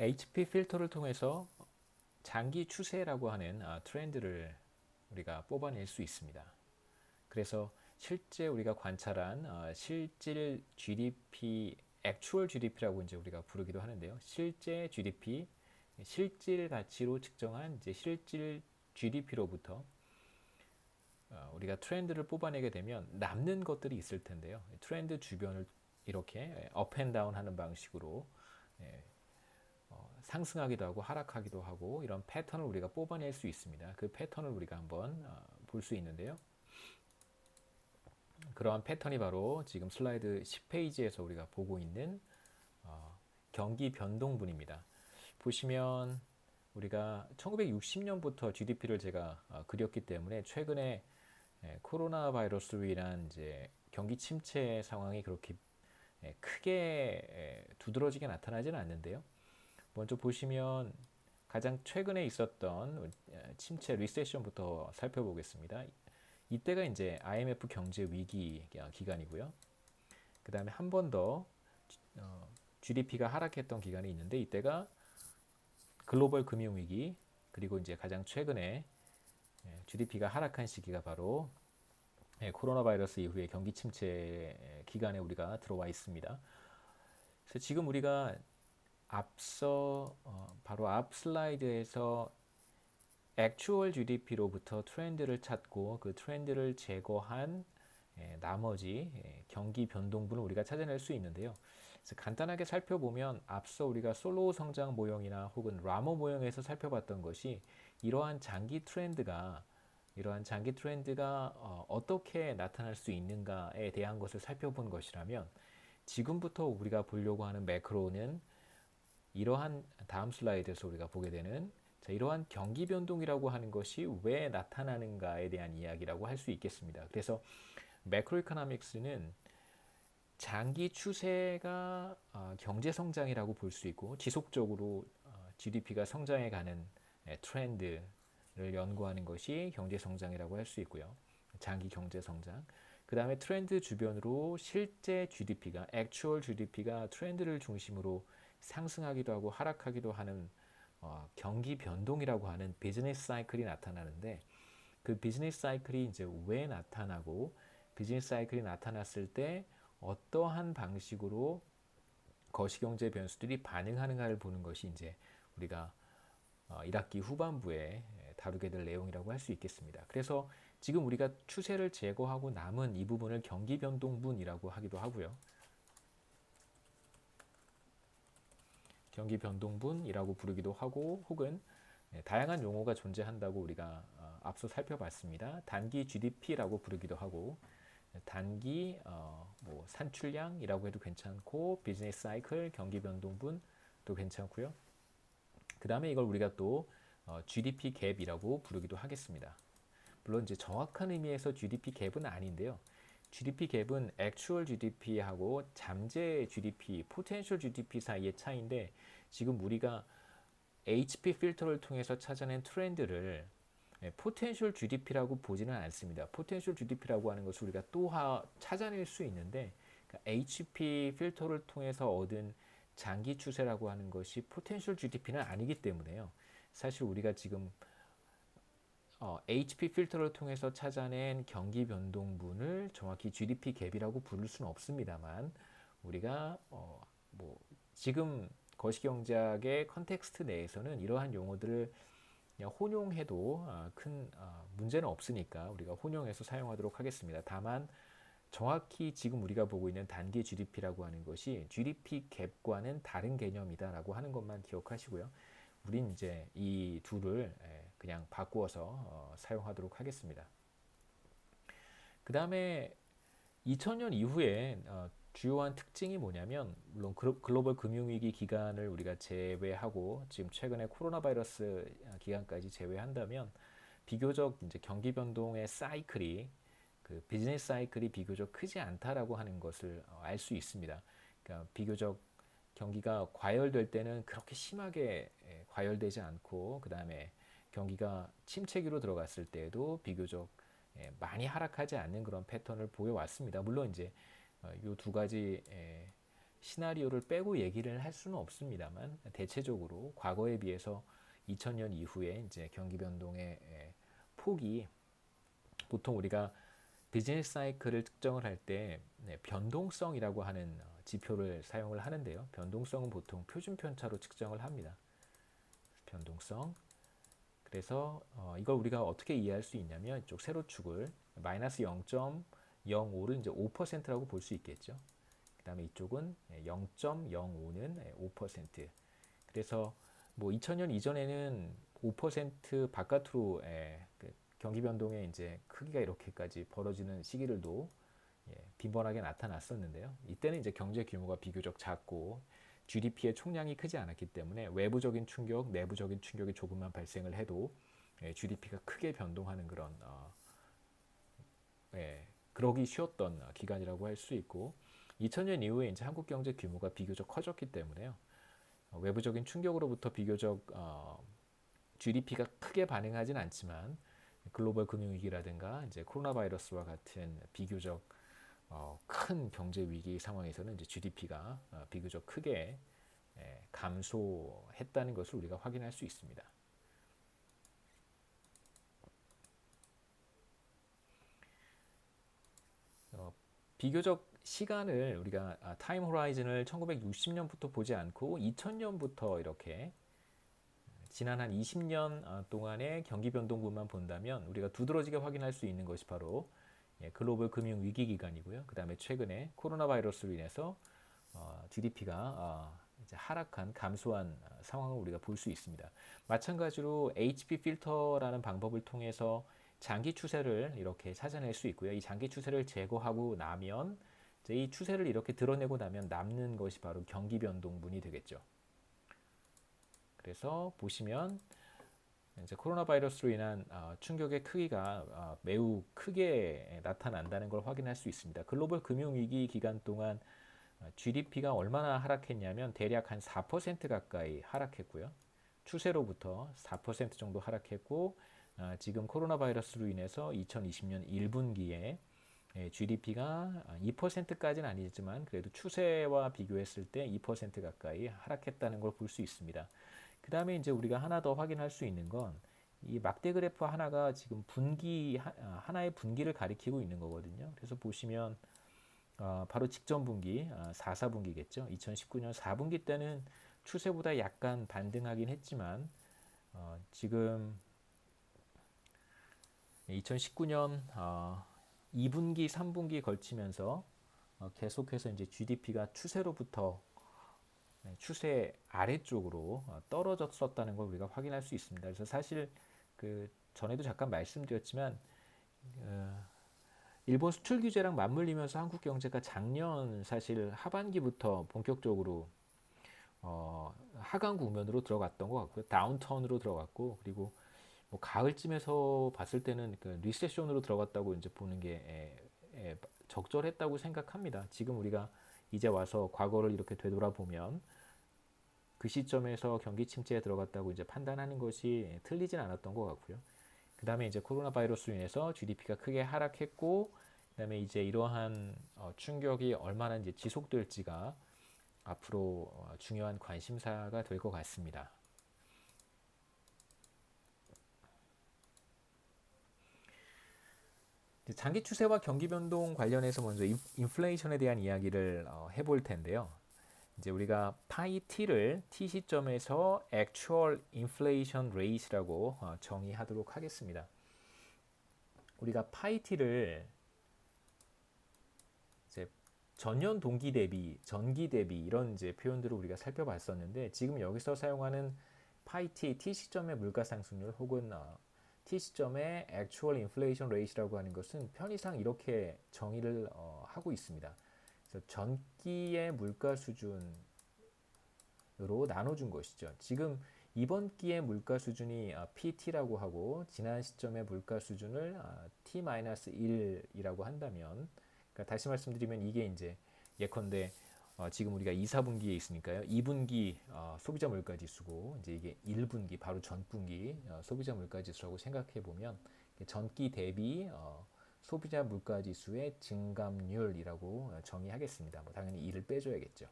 HP 필터를 통해서 장기 추세라고 하는 트렌드를 우리가 뽑아낼 수 있습니다. 그래서 실제 우리가 관찰한 실질 GDP, 액추얼 GDP라고 이제 우리가 부르기도 하는데요. 실제 GDP, 실질 가치로 측정한 이제 실질 GDP로부터 우리가 트렌드를 뽑아내게 되면 남는 것들이 있을 텐데요. 트렌드 주변을 이렇게 업앤다운 하는 방식으로 상승하기도 하고 하락하기도 하고 이런 패턴을 우리가 뽑아낼 수 있습니다. 그 패턴을 우리가 한번 볼 수 있는데요. 그러한 패턴이 바로 지금 슬라이드 10페이지에서 우리가 보고 있는 경기 변동분입니다. 보시면 우리가 1960년부터 GDP를 제가 그렸기 때문에 최근에 코로나 바이러스로 인한 이제 경기 침체 상황이 그렇게 크게 두드러지게 나타나지는 않는데요. 먼저 보시면 가장 최근에 있었던 침체 리세션부터 살펴보겠습니다. 이때가 이제 IMF 경제 위기 기간이고요. 그 다음에 한 번 더 GDP가 하락했던 기간이 있는데 이때가 글로벌 금융 위기, 그리고 이제 가장 최근에 GDP가 하락한 시기가 바로 코로나 바이러스 이후에 경기 침체 기간에 우리가 들어와 있습니다. 그래서 지금 우리가 앞서 바로 앞 슬라이드에서 액추얼 GDP로부터 트렌드를 찾고 그 트렌드를 제거한 나머지 경기 변동분을 우리가 찾아낼 수 있는데요. 그래서 간단하게 살펴보면 앞서 우리가 솔로우 성장 모형이나 혹은 라모 모형에서 살펴봤던 것이 이러한 장기 트렌드가 어떻게 나타날 수 있는가에 대한 것을 살펴본 것이라면 지금부터 우리가 보려고 하는 매크로는 이러한 다음 슬라이드에서 우리가 보게 되는 이러한 경기 변동이라고 하는 것이 왜 나타나는가에 대한 이야기라고 할 수 있겠습니다. 그래서 매크로 이코노믹스는 장기 추세가 경제 성장이라고 볼 수 있고 지속적으로 GDP가 성장해 가는 트렌드를 연구하는 것이 경제 성장이라고 할 수 있고요. 장기 경제 성장. 그 다음에 트렌드 주변으로 실제 GDP가, 액추얼 GDP가 트렌드를 중심으로 상승하기도 하고 하락하기도 하는 경기 변동이라고 하는 비즈니스 사이클이 나타나는데 그 비즈니스 사이클이 이제 왜 나타나고 비즈니스 사이클이 나타났을 때 어떠한 방식으로 거시경제 변수들이 반응하는가를 보는 것이 이제 우리가 1학기 후반부에 다루게 될 내용이라고 할 수 있겠습니다. 그래서 지금 우리가 추세를 제거하고 남은 이 부분을 경기 변동분이라고 하기도 하고요. 경기 변동분이라고 부르기도 하고 혹은 다양한 용어가 존재한다고 우리가 앞서 살펴봤습니다. 단기 GDP라고 부르기도 하고 단기 뭐 산출량이라고 해도 괜찮고 비즈니스 사이클, 경기 변동분도 괜찮고요. 그 다음에 이걸 우리가 또 GDP 갭이라고 부르기도 하겠습니다. 물론 이제 정확한 의미에서 GDP 갭은 아닌데요. GDP 갭은 액추얼 GDP하고 잠재 GDP, 포텐셜 GDP 사이의 차이인데 지금 우리가 HP 필터를 통해서 찾아낸 트렌드를 포텐셜 GDP라고 보지는 않습니다. 포텐셜 GDP라고 하는 것을 우리가 또 찾아낼 수 있는데 그러니까 HP 필터를 통해서 얻은 장기 추세라고 하는 것이 포텐셜 GDP는 아니기 때문에요. 사실 우리가 지금 HP 필터를 통해서 찾아낸 경기 변동분을 정확히 GDP 갭이라고 부를 수는 없습니다만 우리가 뭐 지금 거시경제학의 컨텍스트 내에서는 이러한 용어들을 그냥 혼용해도 큰 문제는 없으니까 우리가 혼용해서 사용하도록 하겠습니다. 다만 정확히 지금 우리가 보고 있는 단기 GDP라고 하는 것이 GDP 갭과는 다른 개념이다라고 하는 것만 기억하시고요. 우린 이제 이 둘을 그냥 바꾸어서 사용하도록 하겠습니다. 그 다음에 2000년 이후에 주요한 특징이 뭐냐면 물론 글로벌 금융위기 기간을 우리가 제외하고 지금 최근에 코로나 바이러스 기간까지 제외한다면 비교적 이제 경기 변동의 사이클이 그 비즈니스 사이클이 비교적 크지 않다라고 하는 것을 알 수 있습니다. 그러니까 비교적 경기가 과열될 때는 그렇게 심하게 과열되지 않고 그 다음에 경기가 침체기로 들어갔을 때에도 비교적 많이 하락하지 않는 그런 패턴을 보여왔습니다. 물론 이제 이 두 가지 시나리오를 빼고 얘기를 할 수는 없습니다만 대체적으로 과거에 비해서 2000년 이후에 이제 경기 변동의 폭이 보통 우리가 비즈니스 사이클을 측정을 할 때 변동성이라고 하는 지표를 사용을 하는데요. 변동성은 보통 표준 편차로 측정을 합니다. 변동성. 그래서 이걸 우리가 어떻게 이해할 수 있냐면 이쪽 세로축을 마이너스 0.05를 이제 5%라고 볼 수 있겠죠. 그 다음에 이쪽은 0.05는 5%. 그래서 뭐 2000년 이전에는 5% 바깥으로 그 경기 변동의 이제 크기가 이렇게까지 벌어지는 시기들도 빈번하게 나타났었는데요. 이때는 이제 경제 규모가 비교적 작고 GDP의 총량이 크지 않았기 때문에 외부적인 충격, 내부적인 충격이 조금만 발생을 해도 GDP가 크게 변동하는 그런 그러기 쉬웠던 기간이라고 할 수 있고 2000년 이후에 이제 한국 경제 규모가 비교적 커졌기 때문에요. 외부적인 충격으로부터 비교적 GDP가 크게 반응하진 않지만 글로벌 금융위기라든가 이제 코로나 바이러스와 같은 비교적 큰 경제 위기 상황에서는 이제 GDP가 비교적 크게 감소했다는 것을 우리가 확인할 수 있습니다. 비교적 시간을 우리가 타임 호라이즌을 1960년부터 보지 않고 2000년부터 이렇게 지난 한 20년 동안의 경기 변동분만 본다면 우리가 두드러지게 확인할 수 있는 것이 바로 글로벌 금융 위기 기간이고요. 그 다음에 최근에 코로나 바이러스로 인해서 GDP가 이제 하락한 감소한 상황을 우리가 볼 수 있습니다. 마찬가지로 HP 필터라는 방법을 통해서 장기 추세를 이렇게 찾아낼 수 있고요. 이 장기 추세를 제거하고 나면 이제 이 추세를 이렇게 드러내고 나면 남는 것이 바로 경기 변동분이 되겠죠. 그래서 보시면 이제 코로나 바이러스로 인한 충격의 크기가 매우 크게 나타난다는 걸 확인할 수 있습니다. 글로벌 금융 위기 기간 동안 GDP가 얼마나 하락했냐면 대략 한 4% 가까이 하락했고요. 추세로부터 4% 정도 하락했고 지금 코로나 바이러스로 인해서 2020년 1분기에 GDP가 2%까지는 아니지만 그래도 추세와 비교했을 때 2% 가까이 하락했다는 걸 볼 수 있습니다. 그 다음에 이제 우리가 하나 더 확인할 수 있는 건 이 막대 그래프 하나가 지금 하나의 분기를 가리키고 있는 거거든요. 그래서 보시면 바로 직전 분기, 4분기겠죠. 2019년 4분기 때는 추세보다 약간 반등하긴 했지만 지금 2019년 2분기, 3분기 걸치면서 계속해서 이제 GDP가 추세로부터 추세 아래쪽으로 떨어졌었다는 걸 우리가 확인할 수 있습니다. 그래서 사실 그 전에도 잠깐 말씀드렸지만 일본 수출 규제랑 맞물리면서 한국 경제가 작년 사실 하반기부터 본격적으로 하강 국면으로 들어갔던 것 같고요. 다운턴으로 들어갔고 그리고 뭐 가을쯤에서 봤을 때는 그 리세션으로 들어갔다고 이제 보는 게 적절했다고 생각합니다. 지금 우리가 이제 와서 과거를 이렇게 되돌아보면 그 시점에서 경기 침체에 들어갔다고 이제 판단하는 것이 틀리진 않았던 것 같고요. 그 다음에 이제 코로나 바이러스로 인해서 GDP가 크게 하락했고, 그 다음에 이제 이러한 충격이 얼마나 이제 지속될지가 앞으로 중요한 관심사가 될 것 같습니다. 장기 추세와 경기 변동 관련해서 먼저 인플레이션에 대한 이야기를 해볼 텐데요. 이제 우리가 파이 t를 t 시점에서 actual inflation rate라고 정의하도록 하겠습니다. 우리가 파이 t를 이제 전년 동기 대비, 전기 대비 이런 이제 표현들을 우리가 살펴봤었는데 지금 여기서 사용하는 파이 t 시점의 물가 상승률 혹은 t 시점의 actual inflation rate라고 하는 것은 편의상 이렇게 정의를 하고 있습니다. 그래서 전기의 물가 수준으로 나눠준 것이죠. 지금 이번 기의 물가 수준이 PT라고 하고 지난 시점의 물가 수준을 T-1이라고 한다면, 그러니까 다시 말씀드리면 이게 이제 예컨대 지금 우리가 2, 4분기에 있으니까요. 2분기 소비자 물가 지수고 이제 이게 1분기 바로 전분기 소비자 물가 지수라고 생각해 보면 전기 대비 소비자 물가 지수의 증감률이라고 정의하겠습니다. 뭐 당연히 2를 빼줘야겠죠.